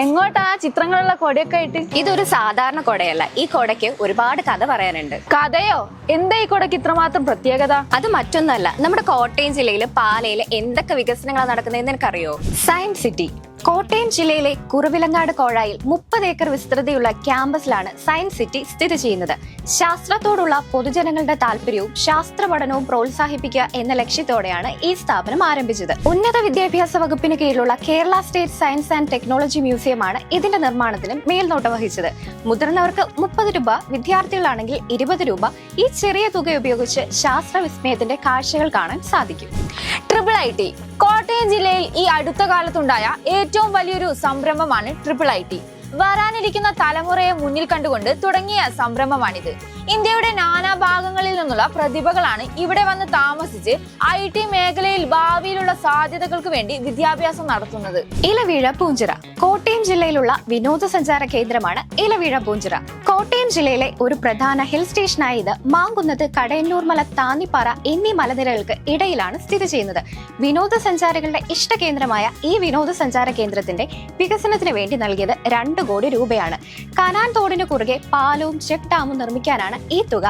എങ്ങോട്ടാ ചിത്രങ്ങളുള്ള കൊടയൊക്കെ ആയിട്ട്? ഇതൊരു സാധാരണ കൊടയല്ല. ഈ കൊടയ്ക്ക് ഒരുപാട് കഥ പറയാനുണ്ട്. കഥയോ? എന്താ ഈ കൊടയ്ക്ക് ഇത്രമാത്രം പ്രത്യേകത? അത് മറ്റൊന്നല്ല, നമ്മുടെ കോട്ടയം ജില്ലയില് പാലയില് എന്തൊക്കെ വികസനങ്ങളാണ് നടക്കുന്നതെന്ന് എനിക്കറിയോ? Science city. കോട്ടയം ജില്ലയിലെ കുറവിലങ്ങാട് കോഴായിൽ 30 ഏക്കർ വിസ്തൃതിയുള്ള ക്യാമ്പസിലാണ് സയൻസ് സിറ്റി സ്ഥിതി ചെയ്യുന്നത്. ശാസ്ത്രത്തോടുള്ള പൊതുജനങ്ങളുടെ താല്പര്യവും ശാസ്ത്ര പഠനവും പ്രോത്സാഹിപ്പിക്കുക എന്ന ലക്ഷ്യത്തോടെയാണ് ഈ സ്ഥാപനം ആരംഭിച്ചത്. ഉന്നത വിദ്യാഭ്യാസ വകുപ്പിന് കീഴിലുള്ള Kerala state science and technology മ്യൂസിയമാണ് ഇതിന്റെ നിർമ്മാണത്തിന് മേൽനോട്ടം വഹിച്ചത്. മുതിർന്നവർക്ക് 30 രൂപ, വിദ്യാർത്ഥികളാണെങ്കിൽ 20 രൂപ ഈ ചെറിയ തുക ഉപയോഗിച്ച് ശാസ്ത്ര വിസ്മയത്തിന്റെ കാഴ്ചകൾ കാണാൻ സാധിക്കും. ട്രിപ്പിൾ IT കോട്ടയം ജില്ലയിൽ ഈ അടുത്ത കാലത്തുണ്ടായ ഏറ്റവും വലിയൊരു സംരംഭമാണ് ട്രിപ്പിൾ IT. വരാനിരിക്കുന്ന തലമുറയെ മുന്നിൽ കണ്ടുകൊണ്ട് തുടങ്ങിയ സംരംഭമാണിത്. ഇന്ത്യയുടെ നാനാഭാഗങ്ങളിൽ നിന്നുള്ള പ്രതിഭകളാണ് ഇവിടെ വന്ന് താമസിച്ച് IT മേഖലയിൽ ഭാവിയിലുള്ള സാധ്യതകൾക്ക് വേണ്ടി വിദ്യാഭ്യാസം നടത്തുന്നത്. ഇലവീഴ പൂഞ്ചിറ കോട്ടയം ജില്ലയിലുള്ള വിനോദസഞ്ചാര കേന്ദ്രമാണ് ഇലവീഴ പൂഞ്ചിറ. കോട്ടയം ജില്ലയിലെ ഒരു പ്രധാന ഹിൽ സ്റ്റേഷനായ ഇത് മാങ്കുന്നത്, കടയന്നൂർ മല, താന്നിപ്പാറ എന്നീ മലനിരകൾക്ക് ഇടയിലാണ് സ്ഥിതി ചെയ്യുന്നത്. വിനോദസഞ്ചാരികളുടെ ഇഷ്ടകേന്ദ്രമായ ഈ വിനോദസഞ്ചാര കേന്ദ്രത്തിന്റെ വികസനത്തിന് വേണ്ടി നൽകിയത് 2 കോടി രൂപയാണ്. കനാൻ തോടിന് കുറുകെ പാലവും ചെക്ക് ഡാമും നിർമ്മിക്കാനാണ് ഈ തുക.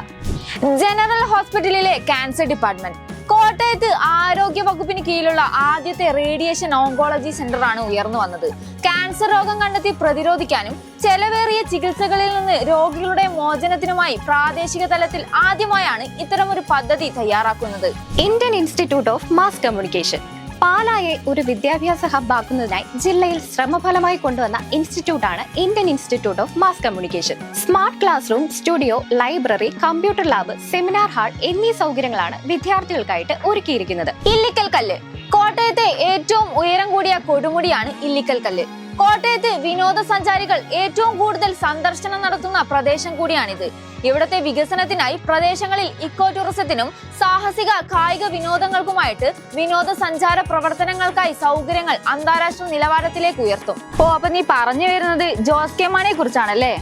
ജനറൽ ഹോസ്പിറ്റലിലെ ക്യാൻസർ ഡിപ്പാർട്ട്മെന്റ് കോട്ടയത്ത് ആരോഗ്യ വകുപ്പിന് കീഴിലുള്ള ആദ്യത്തെ റേഡിയേഷൻ ഓങ്കോളജി സെന്ററാണ് ഉയർന്നു വന്നത്. ക്യാൻസർ രോഗം കണ്ടെത്തി പ്രതിരോധിക്കാനും ചെലവേറിയ ചികിത്സകളിൽ നിന്ന് രോഗികളുടെ മോചനത്തിനുമായി പ്രാദേശിക തലത്തിൽ ആദ്യമായാണ് ഇത്തരമൊരു പദ്ധതി തയ്യാറാക്കുന്നത്. Indian institute of mass communication പാലായെ ഒരു വിദ്യാഭ്യാസ ഹബ് ആക്കുന്നതിനായി ജില്ലയിൽ ശ്രമഫലമായി കൊണ്ടുവന്ന ഇൻസ്റ്റിറ്റ്യൂട്ടാണ് Indian institute of mass communication. Smart classroom, studio, library, computer lab, seminar hall എന്നീ സൗകര്യങ്ങളാണ് വിദ്യാർത്ഥികൾക്കായിട്ട് ഒരുക്കിയിരിക്കുന്നത്. ഇല്ലിക്കൽ കല്ല് കോട്ടയത്തെ ഏറ്റവും ഉയരം കൂടിയ കൊടുമുടിയാണ് ഇല്ലിക്കൽ കല്ല്. കോട്ടയത്ത് വിനോദസഞ്ചാരികൾ ഏറ്റവും കൂടുതൽ സന്ദർശനം നടത്തുന്ന പ്രദേശം കൂടിയാണിത്. ഇവിടുത്തെ വികസനത്തിനായി പ്രദേശങ്ങളിൽ ഇക്കോ ടൂറിസത്തിനും സാഹസിക കായിക വിനോദങ്ങൾക്കുമായിട്ട് വിനോദസഞ്ചാര പ്രവർത്തനങ്ങൾക്കായി സൗകര്യങ്ങൾ അന്താരാഷ്ട്ര നിലവാരത്തിലേക്ക് ഉയർത്തും. അപ്പൊ നീ പറഞ്ഞു വരുന്നത് ജോസ് കെ മാണിയെ കുറിച്ചാണല്ലേ?